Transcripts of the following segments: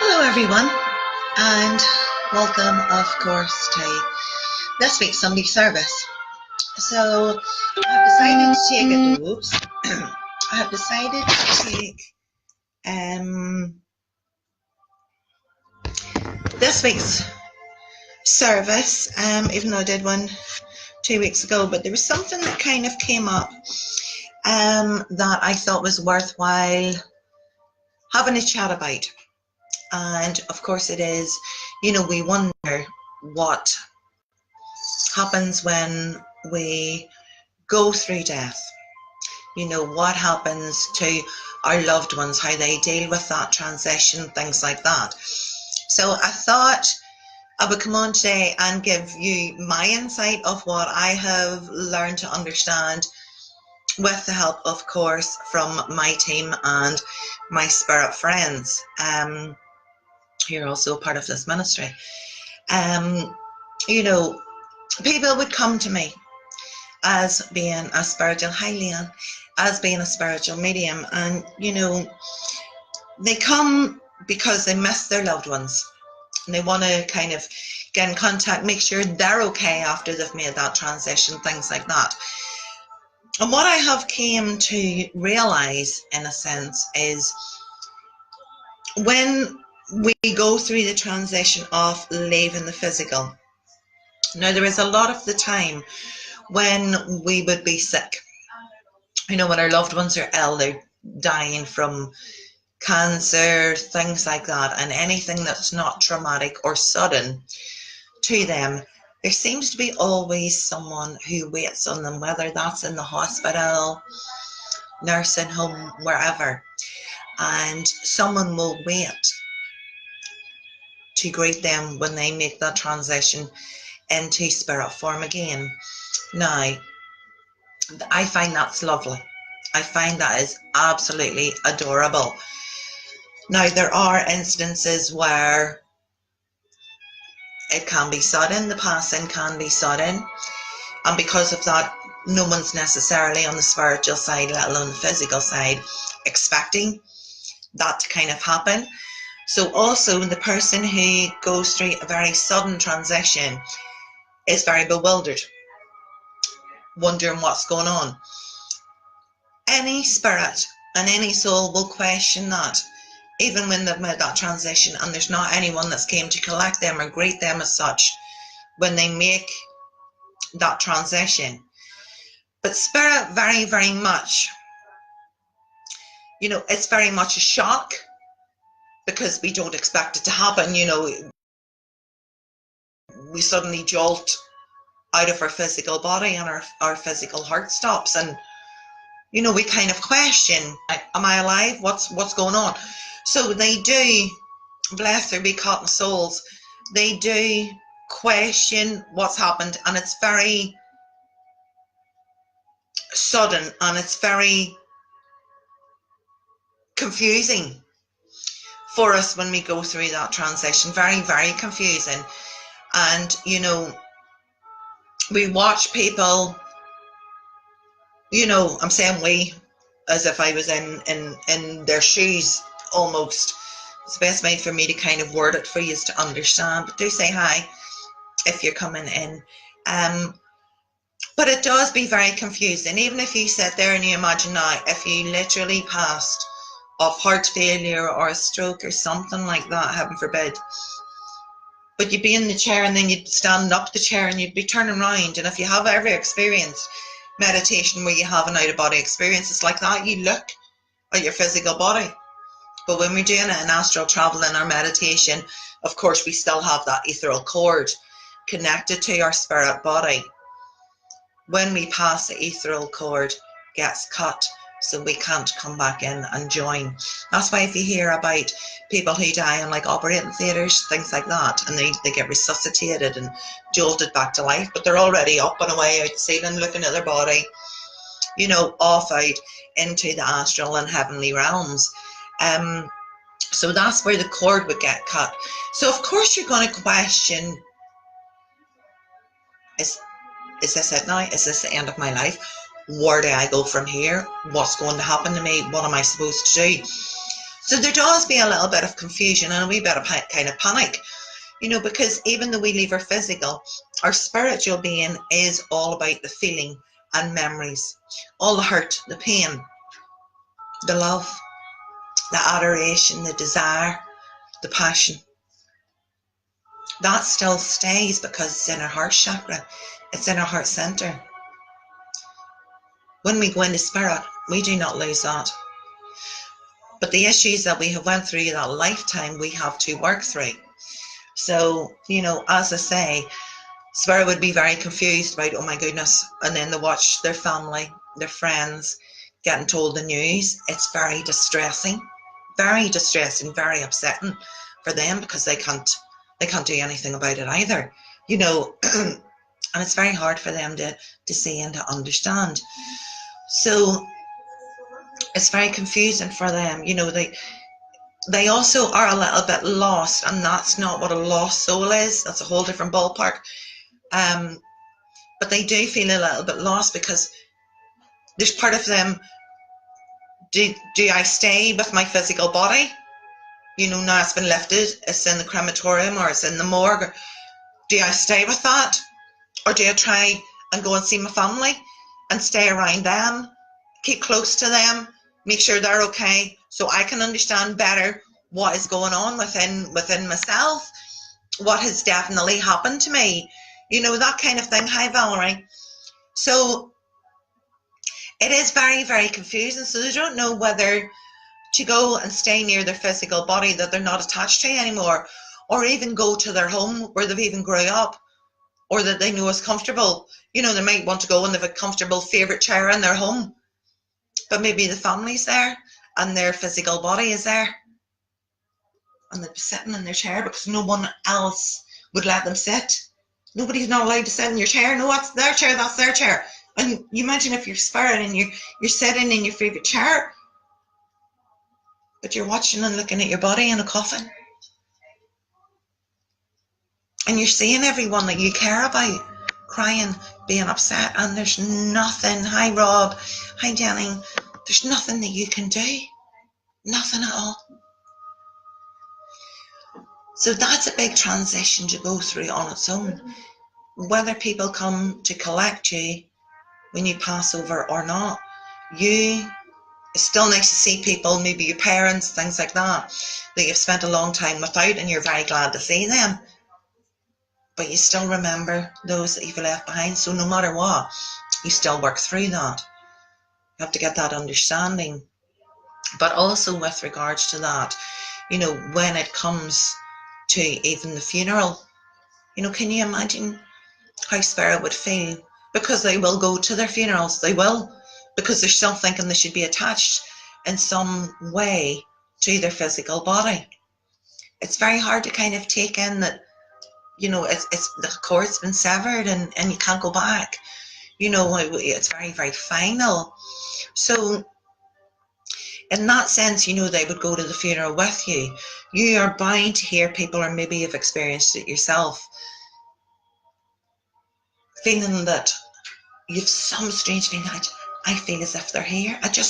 Hello everyone, and welcome of course to this week's Sunday service. So I've decided to take I have decided to take this week's service, even though I did one 2 weeks ago, but there was something that kind of came up that I thought was worthwhile having a chat about. And of course it is, we wonder what happens when we go through death. What happens to our loved ones, how they deal with that transition, things like that. So I thought I would come on today and give you my insight of what I have learned to understand with the help, of course, from my team and my spirit friends. You're also a part of this ministry. People would come to me as being a spiritual, as being a spiritual medium, and they come because they miss their loved ones and they want to kind of get in contact, make sure they're okay after they've made that transition, things like that. And what I have came to realize, in a sense, is when we go through the transition of leaving the physical. Now, there is a lot of the time when we would be sick. When our loved ones are ill, they're dying from cancer, things like that, and anything that's not traumatic or sudden to them, there seems to be always someone who waits on them, whether that's in the hospital, nursing home, wherever, and someone will wait to greet them when they make that transition into spirit form again. Now, I find that's lovely. I find that is absolutely adorable. Now, there are instances where it can be sudden, the passing can be sudden, and because of that, no one's necessarily on the spiritual side, let alone the physical side, expecting that to kind of happen. So also, the person who goes through a very sudden transition is very bewildered, wondering what's going on. Any spirit and any soul will question that, even when they've made that transition and there's not anyone that's came to collect them or greet them as such when they make that transition. But spirit very, very much, it's very much a shock because we don't expect it to happen. We suddenly jolt out of our physical body and our physical heart stops, and we kind of question, am I alive? What's going on? So they do, bless their big cotton souls, they do question what's happened, and it's very sudden and it's very confusing for us when we go through that transition. Very, very confusing. And we watch people, I'm saying we, as if I was in their shoes almost. It's the best way for me to kind of word it for you is to understand. But do say hi if you're coming in. But it does be very confusing. Even if you sit there and you imagine now, if you literally passed of heart failure or a stroke or something like that, heaven forbid, but you'd be in the chair and then you'd stand up the chair and you'd be turning around. And if you have ever experienced meditation where you have an out-of-body experience, it's like that. You look at your physical body. But when we're doing it in astral travel in our meditation, of course, we still have that ethereal cord connected to our spirit body. When we pass, the ethereal cord gets cut, so we can't come back in and join. That's why if you hear about people who die in like operating theatres, things like that, and they get resuscitated and jolted back to life, but they're already up and away out the ceiling looking at their body, off out into the astral and heavenly realms. So that's where the cord would get cut. So of course you're going to question, is this it now? Is this the end of my life? Where do I go from here? What's going to happen to me? What am I supposed to do? So there does be a little bit of confusion and a wee bit of kind of panic, because even though we leave our physical, our spiritual being is all about the feeling and memories, all the hurt, the pain, the love, the adoration, the desire, the passion. That still stays because it's in our heart chakra. It's in our heart center. When we go into spirit, we do not lose that. But the issues that we have went through that lifetime, we have to work through. So, as I say, spirit would be very confused about, oh my goodness, and then they watch their family, their friends getting told the news. It's very distressing, very upsetting for them because they can't do anything about it either, and it's very hard for them to see and to understand. So it's very confusing for them. They also are a little bit lost, and that's not what a lost soul is. That's a whole different ballpark. But they do feel a little bit lost because there's part of them, do I stay with my physical body? Now it's been lifted, it's in the crematorium or it's in the morgue. Do I stay with that? Or do I try and go and see my family and stay around them, keep close to them, make sure they're okay so I can understand better what is going on within myself, what has definitely happened to me, that kind of thing. Hi, Valerie. So it is very, very confusing. So they don't know whether to go and stay near their physical body that they're not attached to anymore, or even go to their home where they've even grew up, or that they know is comfortable. They might want to go and they have a comfortable favourite chair in their home, but maybe the family's there and their physical body is there, and they'd be sitting in their chair because no one else would let them sit. Nobody's not allowed to sit in your chair. No, that's their chair, that's their chair. And you imagine if you're spirit and you're sitting in your favourite chair, but you're watching and looking at your body in a coffin. And you're seeing everyone that you care about crying, being upset, and there's nothing. Hi, Rob. Hi, Jenny. There's nothing that you can do. Nothing at all. So that's a big transition to go through on its own. Whether people come to collect you when you pass over or not, it's still nice to see people, maybe your parents, things like that you've spent a long time without, and you're very glad to see them. But you still remember those that you've left behind. So no matter what, you still work through that. You have to get that understanding. But also with regards to that, when it comes to even the funeral, can you imagine how spirit would feel? Because they will go to their funerals. They will. Because they're still thinking they should be attached in some way to their physical body. It's very hard to kind of take in that, it's the cord's been severed and you can't go back. It's very, very final. So in that sense, they would go to the funeral with you. You are bound to hear people, or maybe you've experienced it yourself, feeling that you've some strange feeling that I feel as if they're here. Do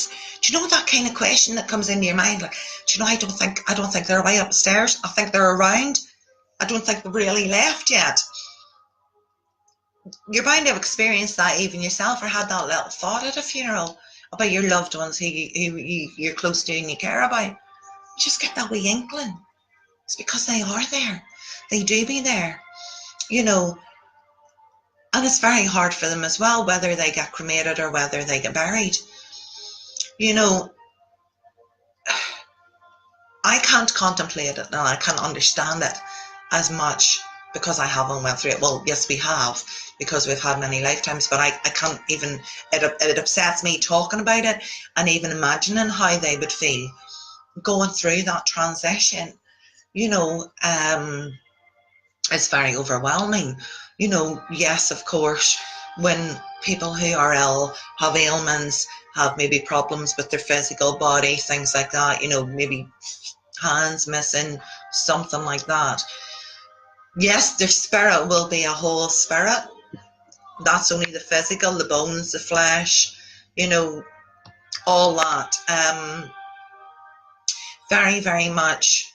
you know that kind of question that comes into your mind? Like, I don't think they're way upstairs. I think they're around. I don't think they've really left yet. You're bound to have experienced that even yourself, or had that little thought at a funeral about your loved ones who you're close to and you care about. You just get that wee inkling. It's because they are there. They do be there, and it's very hard for them as well, whether they get cremated or whether they get buried. I can't contemplate it now. I can't understand it as much because I haven't went through it. Well, yes, we have, because we've had many lifetimes, but I can't even, it upsets me talking about it and even imagining how they would feel going through that transition. It's very overwhelming. Yes, of course, when people who are ill have ailments, have maybe problems with their physical body, things like that, maybe hands missing, something like that. Yes, their spirit will be a whole spirit. That's only the physical, the bones, the flesh, all that. very, very much,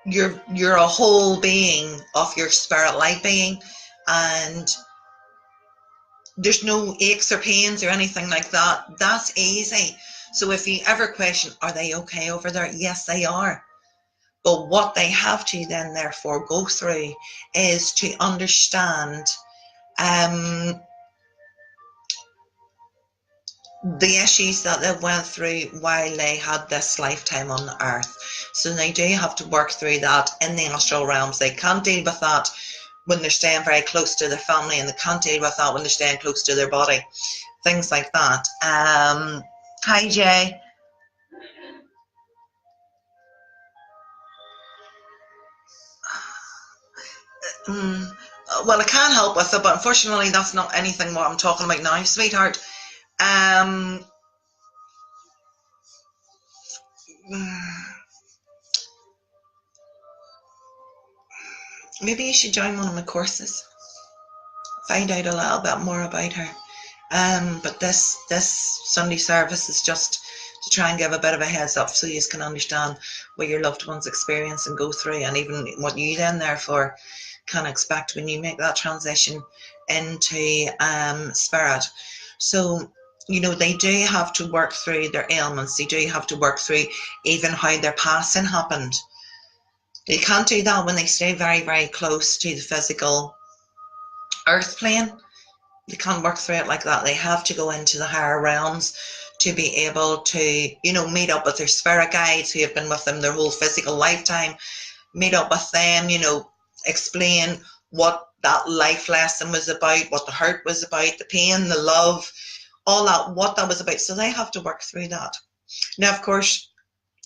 you're a whole being of your spirit light being, and there's no aches or pains or anything like that. That's easy. So if you ever question, are they okay over there? Yes, they are. But what they have to then therefore go through is to understand um, the issues that they went through while they had this lifetime on the earth. So they do have to work through that in the astral realms. They can't deal with that when they're staying very close to their family, and they can't deal with that when they're staying close to their body. Things like that. Hi, Jay. Well, I can't help with it, but unfortunately, that's not anything what I'm talking about now, sweetheart. Um, Maybe you should join one of my courses. Find out a little bit more about her. But this Sunday service is just to try and give a bit of a heads up so you can understand what your loved ones experience and go through, and even what you then therefore can expect when you make that transition into spirit. So, you know, they do have to work through their ailments. They do have to work through even how their passing happened. They can't do that when they stay very, very close to the physical earth plane. They can't work through it like that. They have to go into the higher realms to be able to, you know, meet up with their spirit guides who have been with them their whole physical lifetime, meet up with them, you know, explain what that life lesson was about, what the hurt was about, the pain, the love, all that, what that was about. So they have to work through that. Now, of course,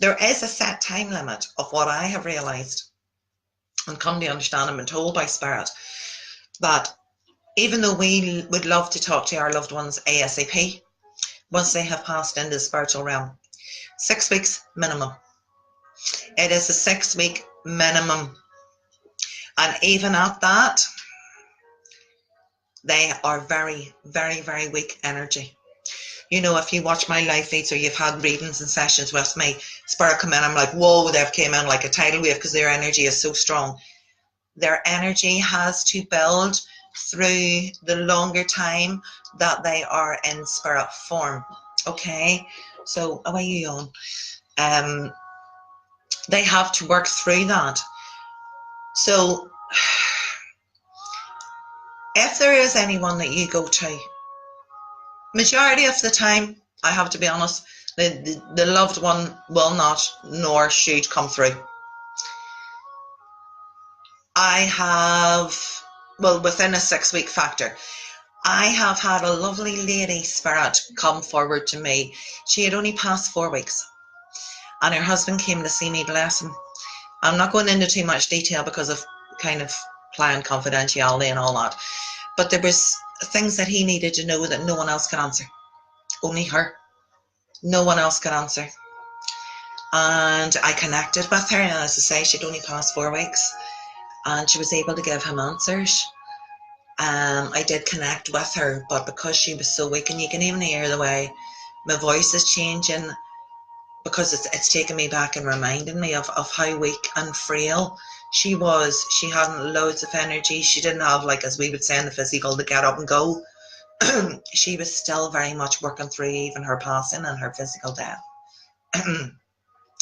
there is a set time limit of what I have realised and come to understand and been told by Spirit, that even though we would love to talk to our loved ones ASAP, once they have passed into the spiritual realm, 6 weeks minimum. It is a 6-week minimum. And even at that, they are very, very, very weak energy. You know, if you watch my live feeds or you've had readings and sessions with me, Spirit come in, I'm like, whoa, they've came in like a tidal wave because their energy is so strong. Their energy has to build through the longer time that they are in spirit form. Okay, so away you yawn. They have to work through that. So if there is anyone that you go to, majority of the time, I have to be honest, the loved one will not nor should come through. I have, well, within a 6-week factor, I have had a lovely lady spirit come forward to me. She had only passed 4 weeks, and her husband came to see me, bless him. I'm not going into too much detail because of kind of planned confidentiality and all that, but there was things that he needed to know that no one else could answer. Only her. No one else could answer. And I connected with her, and as I say, she'd only passed 4 weeks, and she was able to give him answers. I did connect with her, but because she was so weak, and you can even hear the way my voice is changing, because it's taken me back and reminded me of how weak and frail she was. She hadn't loads of energy. She didn't have, like, as we would say in the physical, to get up and go. She was still very much working through even her passing and her physical death.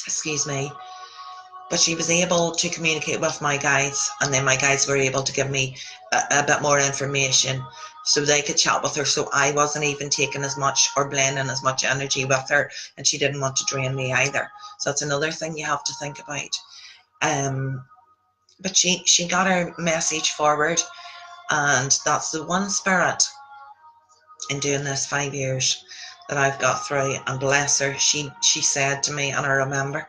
Excuse me. But she was able to communicate with my guides, and then my guides were able to give me a bit more information so they could chat with her, so I wasn't even taking as much or blending as much energy with her, and she didn't want to drain me either. So that's another thing you have to think about. But she got her message forward, and that's the one spirit in doing this 5 years that I've got through. And bless her, she said to me, and I remember,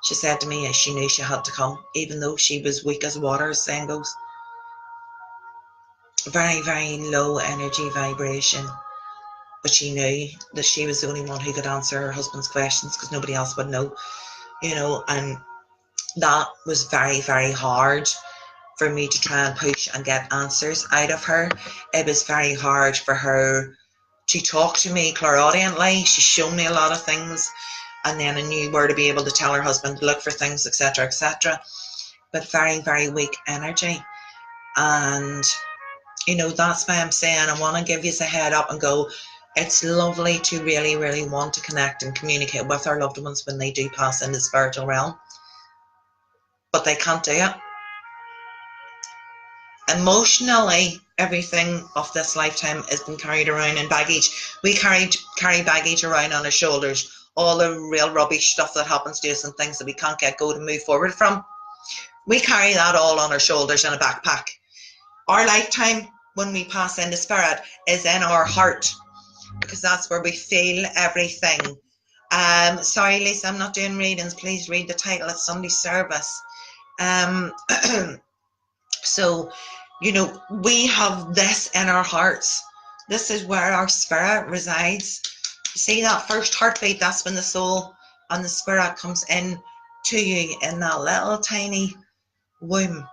she said to me she knew she had to come, even though she was weak as water, as saying goes. Very, very low energy vibration. But she knew that she was the only one who could answer her husband's questions, because nobody else would know, you know. And that was very, very hard for me to try and push and get answers out of her. It was very hard for her to talk to me clairaudiently. She showed me a lot of things, and then I knew where to be able to tell her husband to look for things, etc., etc. But very, very weak energy. And, you know, that's why I'm saying I want to give you a head up and go, it's lovely to really, really want to connect and communicate with our loved ones when they do pass into the spiritual realm. But they can't do it. Emotionally, everything of this lifetime has been carried around in baggage. We carry baggage around on our shoulders, all the real rubbish stuff that happens to us and things that we can't get go to move forward from. We carry that all on our shoulders in a backpack. Our lifetime, when we pass into spirit, is in our heart, because that's where we feel everything. Sorry, Lisa, I'm not doing readings. Please read the title. It's Sunday service. So, you know, we have this in our hearts. This is where our spirit resides. See that first heartbeat? That's when the soul and the spirit comes in to you in that little tiny womb,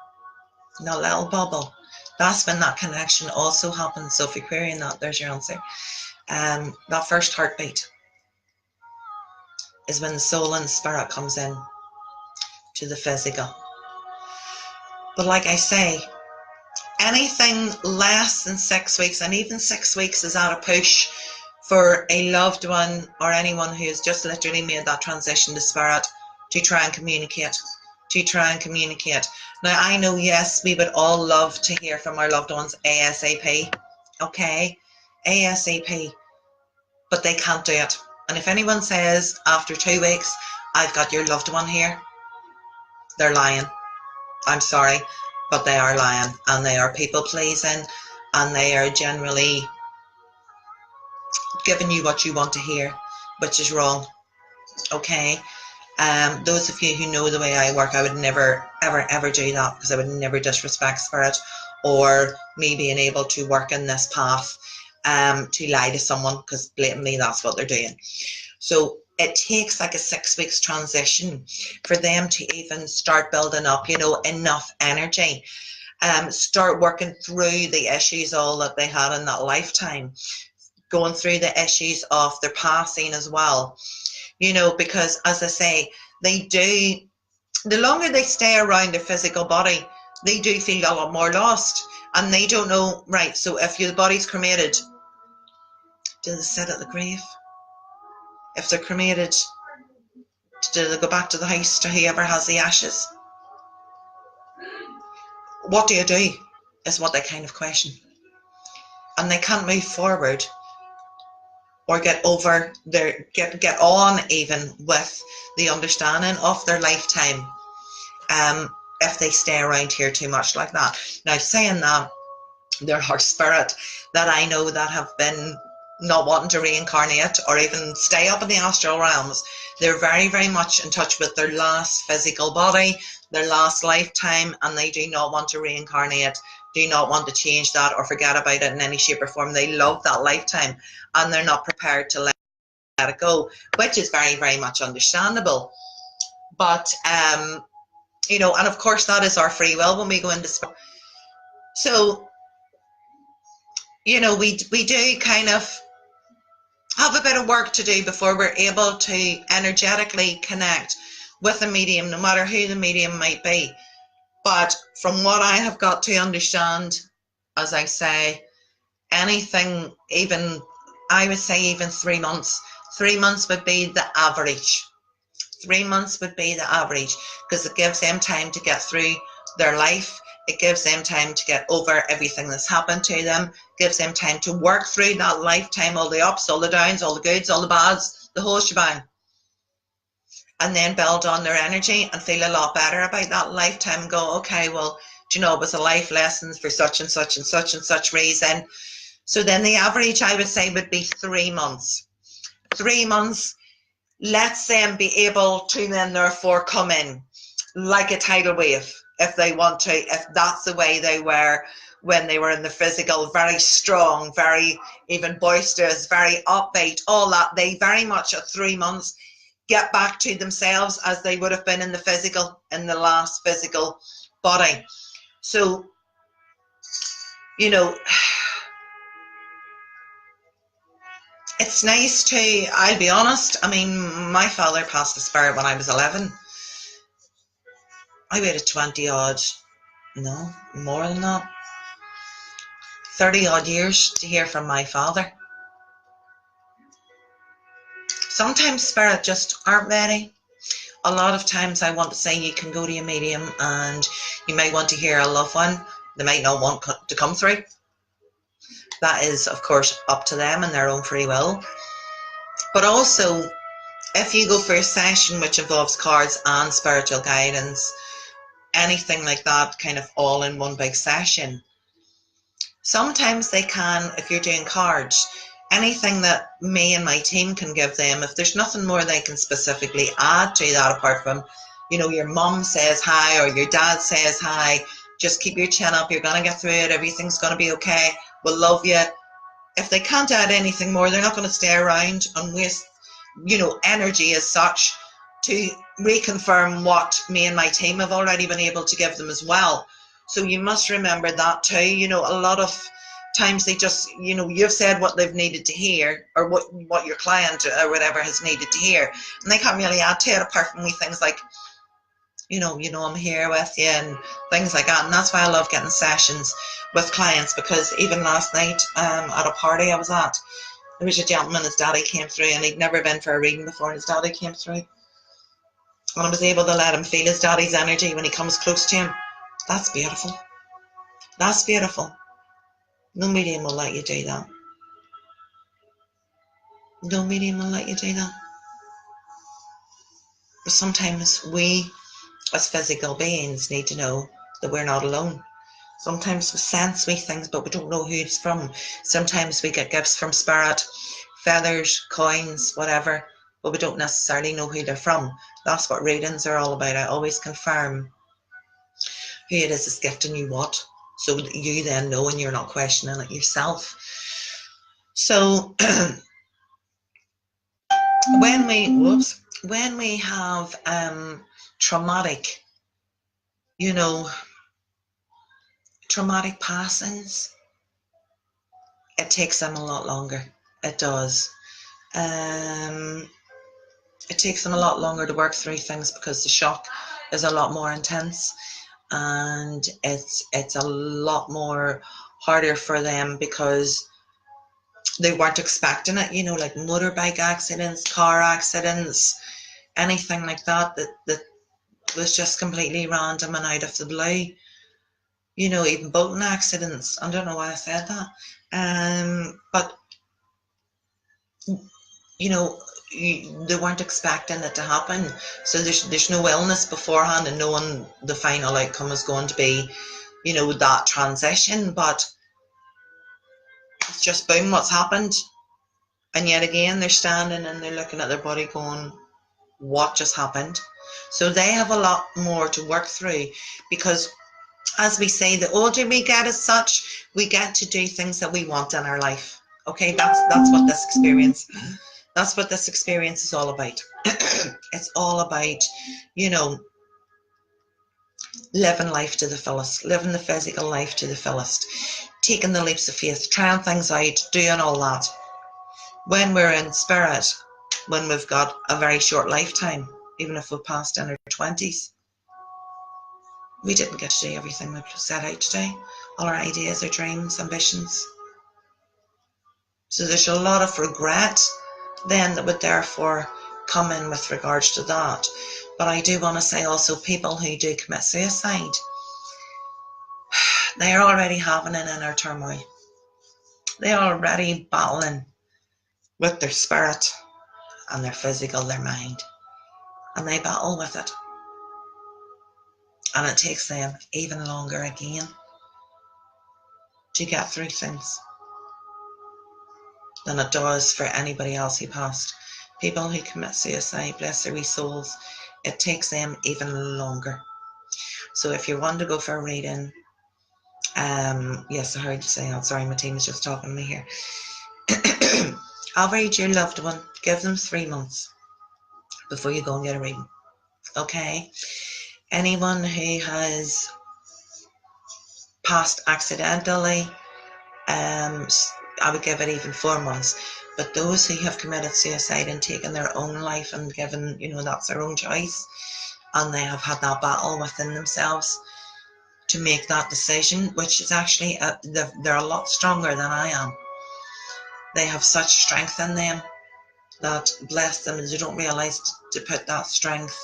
in that little bubble. That's when that connection also happens. So if you're querying that, there's your answer. That first heartbeat is when the soul and the spirit comes in to the physical. But like I say, anything less than 6 weeks, and even 6 weeks is at a push for a loved one or anyone who has just literally made that transition to spirit, to try and communicate. Now, I know, yes, we would all love to hear from our loved ones ASAP, okay? ASAP, but they can't do it. And if anyone says after 2 weeks, I've got your loved one here, they're lying. I'm sorry, but they are lying, and they are people pleasing, and they are generally giving you what you want to hear, which is wrong. Okay. Those of you who know the way I work, I would never, ever do that, because I would never disrespect spirit or me being able to work in this path to lie to someone, because blatantly that's what they're doing. So it takes like a 6 weeks transition for them to even start building up, you know, enough energy, start working through the issues all that they had in that lifetime, going through the issues of their passing as well, you know, because as I say, they do, the longer they stay around their physical body, they do feel a lot more lost, and they don't know, right, so if your body's cremated, do they sit at the grave? If they're cremated, do they go back to the house to whoever has the ashes? What do you do is what they kind of question. And they can't move forward or get over their, get on even with the understanding of their lifetime if they stay around here too much like that. Now, saying that, there are spirit that I know that have been not wanting to reincarnate or even stay up in the astral realms. They're very, very much in touch with their last physical body, their last lifetime, and they do not want to reincarnate, do not want to change that or forget about it in any shape or form. They love that lifetime, and they're not prepared to let it go, which is very, very much understandable. But you know, and of course that is our free will when we go into spirit. So, you know, we do kind of have a bit of work to do before we're able to energetically connect with a medium, no matter who the medium might be. But from what I have got to understand, as I say, anything, even, I would say even 3 months. 3 months would be the average. 3 months would be the average, because it gives them time to get through their life. It gives them time to get over everything that's happened to them. It gives them time to work through that lifetime, all the ups, all the downs, all the goods, all the bads, the whole shebang. And then build on their energy and feel a lot better about that lifetime and go, okay, well, do you know, it was a life lesson for such and such and such and such reason. So then the average, I would say, would be 3 months. 3 months lets them be able to then therefore come in like a tidal wave, if they want to, if that's the way they were when they were in the physical, very strong, very even boisterous, very upbeat, all that. They very much at 3 months get back to themselves as they would have been in the physical, in the last physical body. So, you know, It's nice to, I'll be honest, I mean, my father passed the spirit when I was 11. I waited 20 odd, no, more than that, 30 odd years to hear from my father. Sometimes spirit just aren't ready. A lot of times I want to say you can go to a medium and you might want to hear a loved one. They might not want to come through. That is, of course, up to them and their own free will. But also, if you go for a session which involves cards and spiritual guidance, anything like that, kind of all in one big session, sometimes they can, if you're doing cards, anything that me and my team can give them, if there's nothing more they can specifically add to that apart from, you know, your mum says hi or your dad says hi, just keep your chin up, you're going to get through it, everything's going to be okay, we'll love you. If they can't add anything more, they're not going to stay around and waste, you know, energy as such to reconfirm what me and my team have already been able to give them as well. So you must remember that too. You know, a lot of times they just, you know, you've said what they've needed to hear or what your client or whatever has needed to hear, and they can't really add to it apart from things like, you know, I'm here with you and things like that. And that's why I love getting sessions with clients, because even last night at a party I was at, there was a gentleman, his daddy came through and he'd never been for a reading before, and his daddy came through. And I was able to let him feel his daddy's energy when he comes close to him. That's beautiful. That's beautiful. No medium will let you do that. No medium will let you do that. But sometimes we, as physical beings, need to know that we're not alone. Sometimes we sense things, but we don't know who it's from. Sometimes we get gifts from spirit, feathers, coins, whatever, but we don't necessarily know who they're from. That's what readings are all about. I always confirm who it is that's gifting you what, so that you then know and you're not questioning it yourself. So when we have traumatic, traumatic passings, it takes them a lot longer. It does. It takes them a lot longer to work through things because the shock is a lot more intense, and it's a lot more harder for them because they weren't expecting it, like motorbike accidents, car accidents, anything like that was just completely random and out of the blue. Even boating accidents. I don't know why I said that. But they weren't expecting it to happen. So there's no illness beforehand and knowing the final outcome is going to be, that transition. But it's just boom, what's happened? And yet again, they're standing and they're looking at their body going, what just happened? So they have a lot more to work through because, as we say, the older we get as such, we get to do things that we want in our life. Okay, that's what this experience is all about. It's all about, living life to the fullest, living the physical life to the fullest, taking the leaps of faith, trying things out, doing all that. When we're in spirit, when we've got a very short lifetime, even if we've passed in our 20s, we didn't get to do everything we set out to do. All our ideas, our dreams, ambitions. So there's a lot of regret then that would therefore come in with regards to that. But I do want to say also, people who do commit suicide, they're already having an inner turmoil. They're already battling with their spirit and their physical, their mind. And they battle with it. And it takes them even longer again to get through things than it does for anybody else who passed. People who commit suicide, bless their wee souls, it takes them even longer. So if you want to go for a reading, yes, I heard you say that. Sorry, my team is just talking to me here. I'll read your loved one. Give them 3 months before you go and get a reading. Okay? Anyone who has passed accidentally, I would give it even 4 months. But those who have committed suicide and taken their own life and given, that's their own choice, and they have had that battle within themselves to make that decision, which is actually, they're a lot stronger than I am. They have such strength in them that, bless them, they don't realise to put that strength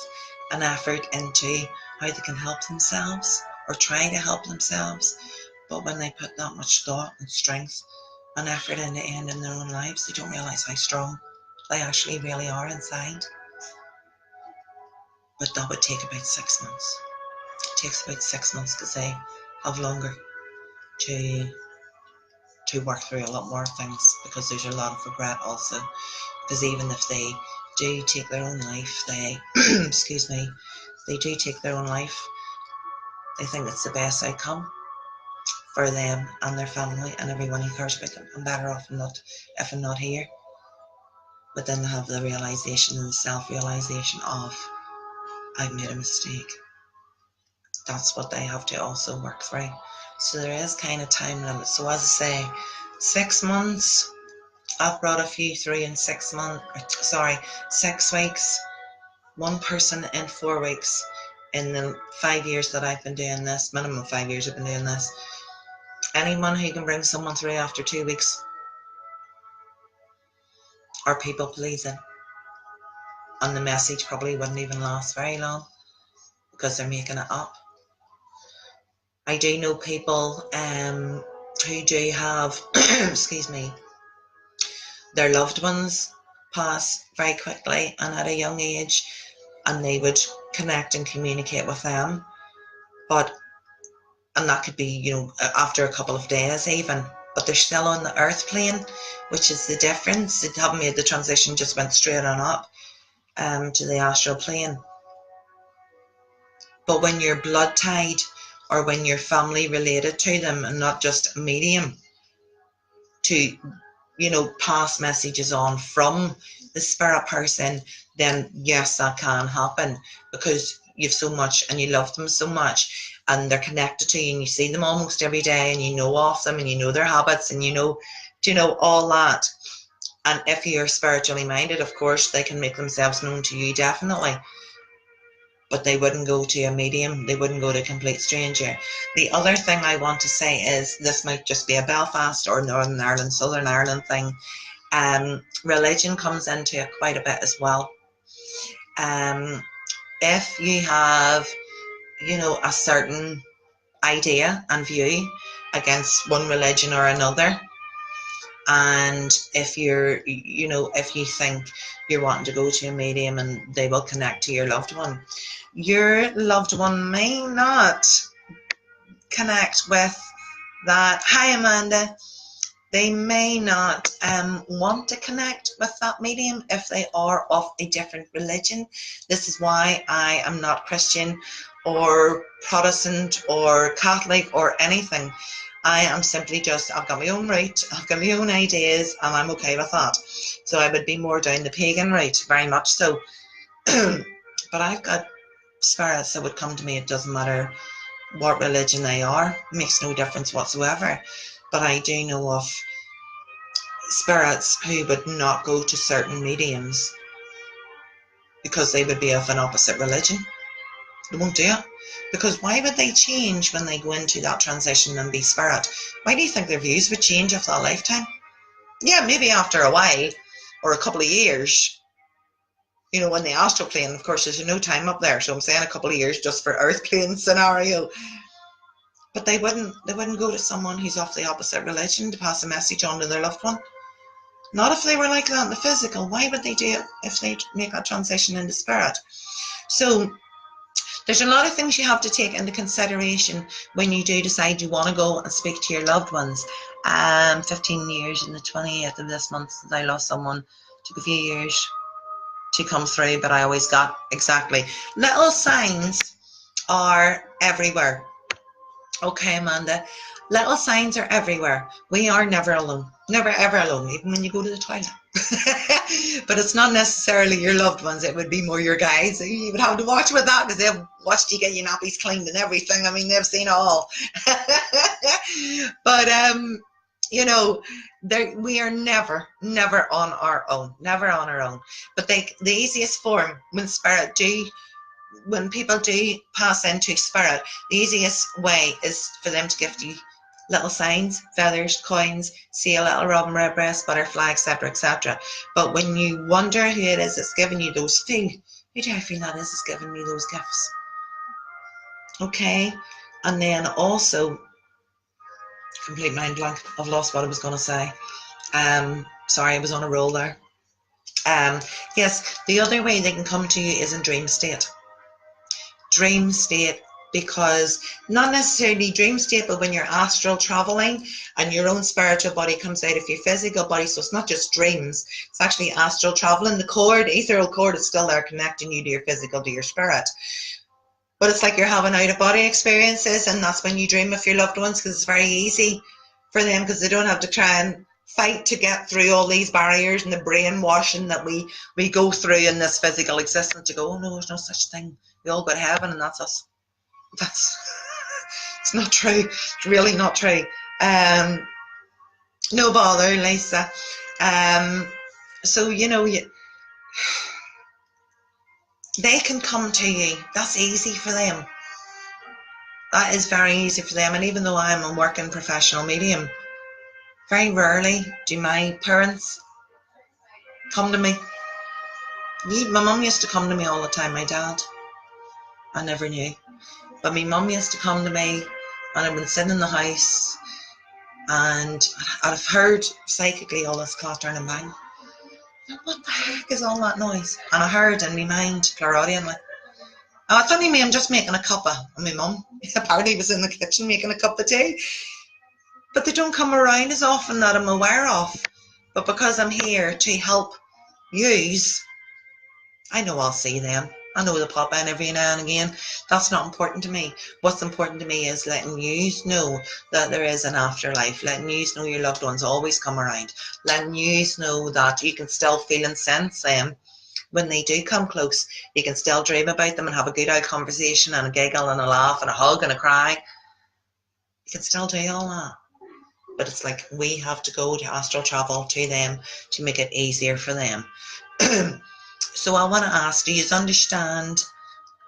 and effort into how they can help themselves or try to help themselves. But when they put that much thought and strength and effort into ending their own lives, they don't realise how strong they actually really are inside. But that would take about 6 months. It takes about 6 months because they have longer to work through a lot more things, because there's a lot of regret also. Because even if they do take their own life, they excuse me, they do take their own life, they think it's the best outcome for them and their family and everyone who cares about them. I'm better off if I'm not here. But then they have the realization and the self-realization of, I've made a mistake. That's what they have to also work through. So there is kind of time limit. So as I say, 6 months. I've brought a few through in 6 months. 6 weeks. One person in 4 weeks. In the 5 years that I've been doing this, minimum 5 years I've been doing this. Anyone who can bring someone through after 2 weeks are people pleasing. And the message probably wouldn't even last very long because they're making it up. I do know people who do have, excuse me, their loved ones pass very quickly and at a young age, and they would connect and communicate with them. And that could be, after a couple of days even, but they're still on the earth plane, which is the difference. They haven't made the transition, just went straight on up to the astral plane. But when you're blood tied, or when you're family related to them and not just a medium, to pass messages on from the spirit person, then yes, that can happen, because you've so much and you love them so much and they're connected to you and you see them almost every day and you know of them and you know their habits and you know all that. And if you're spiritually minded, of course they can make themselves known to you, definitely. But they wouldn't go to a medium, they wouldn't go to a complete stranger. The other thing I want to say is, this might just be a Belfast or Northern Ireland, Southern Ireland thing. Religion comes into it quite a bit as well. If you have, a certain idea and view against one religion or another, and if if you think you're wanting to go to a medium and they will connect to your loved one may not connect with that. Hi, Amanda. They may not want to connect with that medium if they are of a different religion. This is why I am not Christian or Protestant or Catholic or anything. I am simply I've got my own route, I've got my own ideas, and I'm okay with that. So I would be more down the pagan route, very much so. But I've got spirits that would come to me. It doesn't matter what religion they are, it makes no difference whatsoever. But I do know of spirits who would not go to certain mediums because they would be of an opposite religion. They won't do it. Because why would they change when they go into that transition and be spirit? Why do you think their views would change after a lifetime? Yeah, maybe after a while or a couple of years. When the astral plane, of course, there's no time up there. So I'm saying a couple of years just for earth plane scenario. But they wouldn't go to someone who's of the opposite religion to pass a message on to their loved one. Not if they were like that in the physical. Why would they do it if they make that transition into spirit? So there's a lot of things you have to take into consideration when you do decide you want to go and speak to your loved ones. 15 years in the 28th of this month since I lost someone. Took a few years to come through, but I always got exactly. Little signs are everywhere. Okay, Amanda. Little signs are everywhere. We are never alone. Never ever alone, even when you go to the toilet. But it's not necessarily your loved ones. It would be more your guys. You would have to watch with that, because they've watched you get your nappies cleaned and everything. I mean, they've seen it all. But You know, we are never, never on our own, never on our own. But the easiest form when people do pass into spirit, the easiest way is for them to give you little signs, feathers, coins, see a little robin redbreast, butterfly, etc., etc. But when you wonder who it is that's giving you those, who do I feel that is that's giving me those gifts? Okay, and then also, complete mind blank. I've lost what I was going to say. Sorry, I was on a roll there. Yes, the other way they can come to you is in dream state. Dream state, because not necessarily dream state, but when you're astral traveling and your own spiritual body comes out of your physical body, so it's not just dreams, it's actually astral traveling. The cord, ethereal cord, is still there connecting you to your physical, to your spirit. But it's like you're having out-of-body experiences, and that's when you dream of your loved ones, because it's very easy for them, because they don't have to try and fight to get through all these barriers and the brainwashing that we go through in this physical existence, to go, oh no, there's no such thing. We all go to heaven and that's us. That's it's not true. It's really not true. No bother, Lisa. So, you know, they can come to you. That's easy for them. That is very easy for them. And even though I'm a working professional medium, very rarely do my parents come to me. My mum used to come to me all the time. My dad, I never knew. But my mum used to come to me, and I would sit in the house, and I'd have heard psychically all this clattering and bang. What the heck is all that noise? And I heard in my mind, clairaudiently, oh, it's only me, I'm just making a cuppa. And my mum apparently was in the kitchen making a cup of tea. But they don't come around as often that I'm aware of. But because I'm here to help use, I know I'll see them. I know they'll pop in every now and again. That's not important to me. What's important to me is letting you know that there is an afterlife. Letting you know your loved ones always come around. Letting you know that you can still feel and sense them when they do come close. You can still dream about them and have a good old conversation and a giggle and a laugh and a hug and a cry. You can still do all that. But it's like we have to go to astral travel to them to make it easier for them. So I want to ask, do you understand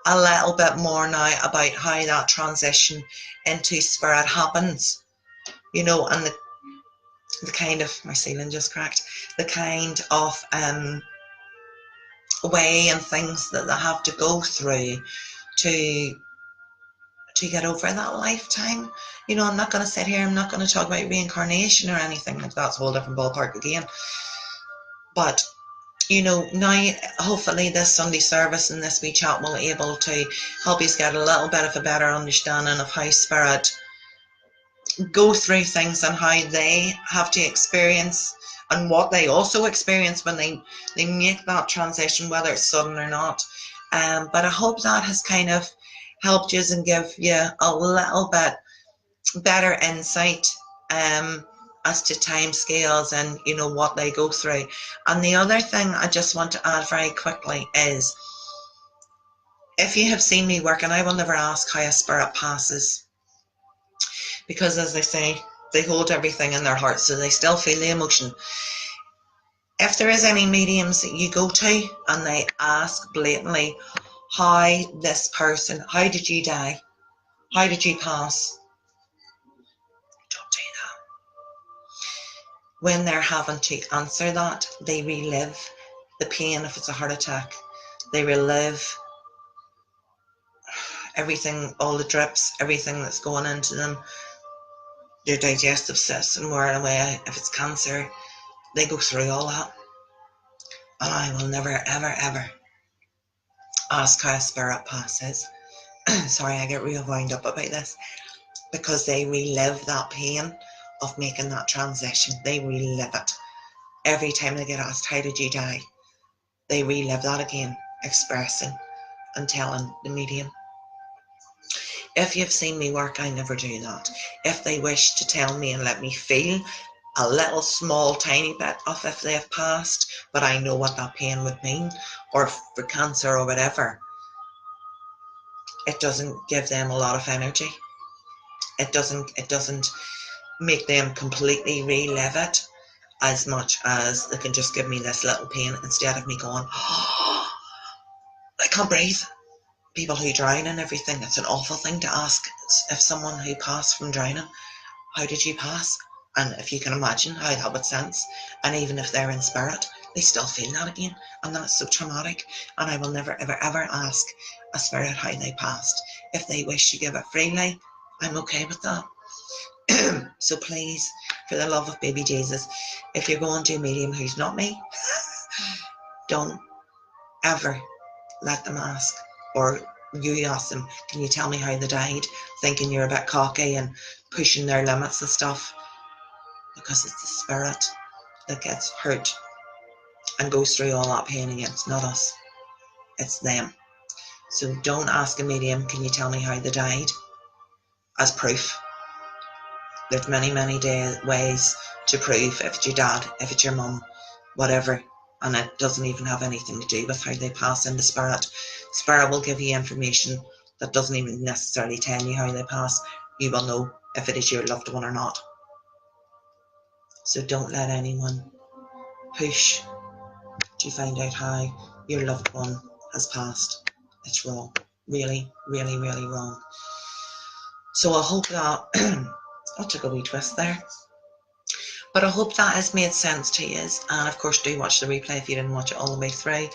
a little bit more now about how that transition into spirit happens? You know, and the kind of, my ceiling just cracked, the kind of way and things that they have to go through to get over that lifetime. You know, I'm not going to sit here, I'm not going to talk about reincarnation or anything like that. That's a whole different ballpark again. But you know, now hopefully this Sunday service and this wee chat will be able to help you get a little bit of a better understanding of how spirit go through things and how they have to experience and what they also experience when they make that transition, whether it's sudden or not. But I hope that has kind of helped you and give you a little bit better insight as to time scales and, you know, what they go through. And the other thing I just want to add very quickly is, if you have seen me work, and I will never ask how a spirit passes, because as I say, they hold everything in their heart, so they still feel the emotion. If there is any mediums that you go to and they ask blatantly, how this person, how did you die? How did you pass? Don't do that. When they're having to answer that, they relive the pain if it's a heart attack. They relive everything, all the drips, everything that's going into them, their digestive system, wearing away if it's cancer. They go through all that. And I will never, ever, ever ask how a spirit passes. Sorry, I get real wound up about this. Because they relive that pain of making that transition. They relive it. Every time they get asked, how did you die? They relive that again, expressing and telling the medium. If you've seen me work, I never do that. If they wish to tell me and let me feel a little small tiny bit of if they have passed, but I know what that pain would mean, or for cancer or whatever, it doesn't give them a lot of energy. It doesn't make them completely relive it as much as they can just give me this little pain instead of me going, oh, I can't breathe. People who drown and everything, it's an awful thing to ask if someone who passed from drowning, how did you pass? And if you can imagine how that would sense, and even if they're in spirit, they still feel that again, and that's so traumatic. And I will never, ever, ever ask a spirit how they passed. If they wish to give it freely, I'm okay with that. So please, for the love of baby Jesus, if you're going to a medium who's not me, don't ever let them ask, or you ask them, can you tell me how they died, thinking you're a bit cocky and pushing their limits and stuff, because it's the spirit that gets hurt and goes through all that pain again. It's not us, it's them. So don't ask a medium, can you tell me how they died, as proof. There's many ways to prove if it's your dad, if it's your mum, whatever, and it doesn't even have anything to do with how they pass in the spirit. Spirit will give you information that doesn't even necessarily tell you how they pass. You will know if it is your loved one or not. So don't let anyone push to find out how your loved one has passed. It's wrong. Really, really, really wrong. So I hope that I took a wee twist there. But I hope that has made sense to you. And of course, do watch the replay if you didn't watch it all the way through.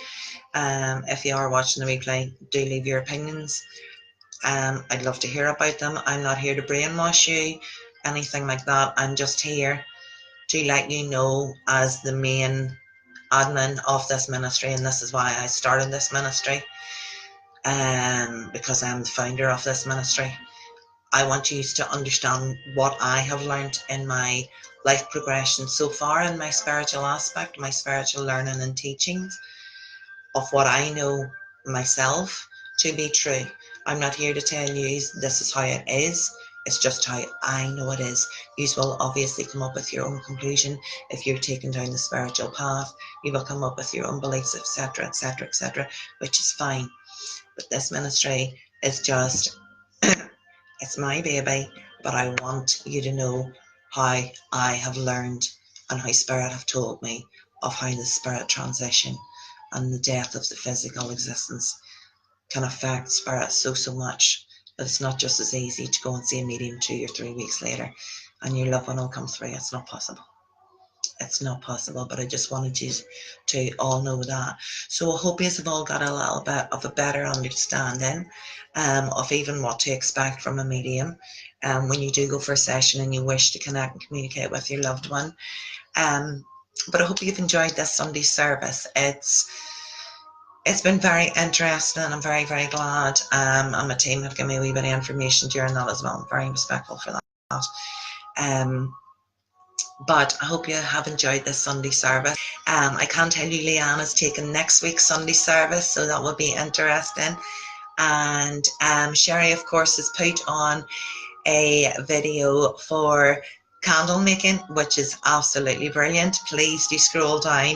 If you are watching the replay, do leave your opinions. I'd love to hear about them. I'm not here to brainwash you, anything like that. I'm just here to let you know, as the main admin of this ministry, and this is why I started this ministry, because I'm the founder of this ministry. I want you to understand what I have learned in my life progression so far, in my spiritual aspect, my spiritual learning and teachings, of what I know myself to be true. I'm not here to tell you this is how it is. It's just how I know it is. You will obviously come up with your own conclusion. If you're taking down the spiritual path, you will come up with your own beliefs, etc., etc., etc., which is fine. But this ministry is just, it's my baby, but I want you to know how I have learned and how Spirit have told me of how the spirit transition and the death of the physical existence can affect spirit so much that it's not just as easy to go and see a medium 2 or 3 weeks later and your loved one will come through. It's not possible. It's not possible, but I just wanted you to all know that. So I hope you've all got a little bit of a better understanding of even what to expect from a medium when you do go for a session and you wish to connect and communicate with your loved one. But I hope you've enjoyed this Sunday service. It's been very interesting, and I'm very, very glad. And my team have given me a wee bit of information during that as well. I'm very respectful for that. But I hope you have enjoyed this Sunday service. I can tell you Leanne is taking next week's Sunday service, so that will be interesting. And Sherry, of course, has put on a video for candle making, which is absolutely brilliant. Please do scroll down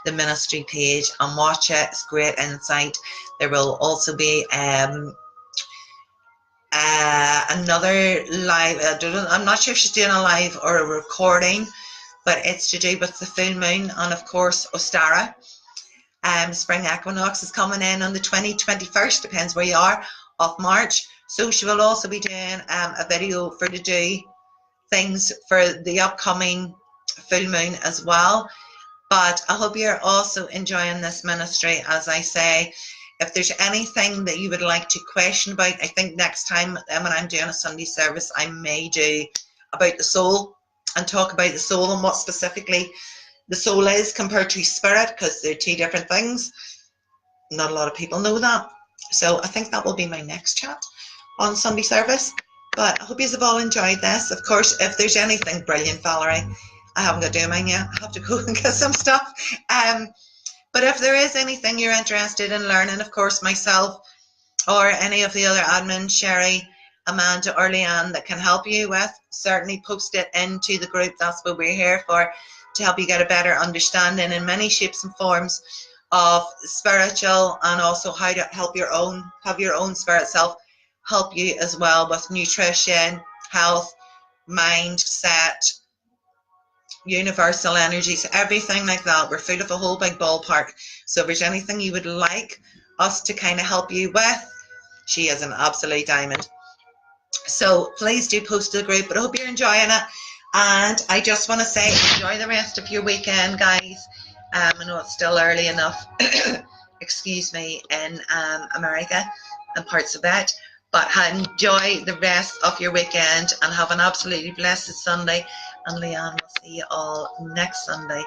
the ministry page and watch it. It's great insight. There will also be another live, I'm not sure if she's doing a live or a recording, but it's to do with the full moon, and of course Ostara. Spring equinox is coming in on the 21st, depends where you are, of March. So she will also be doing a video for to do things for the upcoming full moon as well. But I hope you're also enjoying this ministry. As I say, if there's anything that you would like to question about, I think next time when I'm doing a Sunday service, I may do about the soul and talk about the soul and what specifically the soul is compared to spirit, because they're two different things. Not a lot of people know that. So I think that will be my next chat on Sunday service. But I hope you have all enjoyed this. Of course, if there's anything brilliant, Valerie, I haven't got to do mine yet. I have to go and get some stuff. But if there is anything you're interested in learning, of course, myself or any of the other admins, Sherry, Amanda, or Leanne, that can help you with, certainly post it into the group. That's what we're here for, to help you get a better understanding in many shapes and forms of spiritual, and also how to help have your own spirit self help you as well with nutrition, health, mindset, universal energies, everything like that. We're full of a whole big ballpark. So if there's anything you would like us to kind of help you with, she is an absolute diamond. So please do post to the group, but I hope you're enjoying it. And I just want to say, enjoy the rest of your weekend, guys. I know it's still early enough, excuse me, in America and parts of that. But enjoy the rest of your weekend and have an absolutely blessed Sunday. And Leanne will see you all next Sunday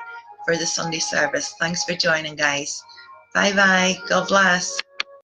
for the Sunday service. Thanks for joining, guys. Bye-bye. God bless.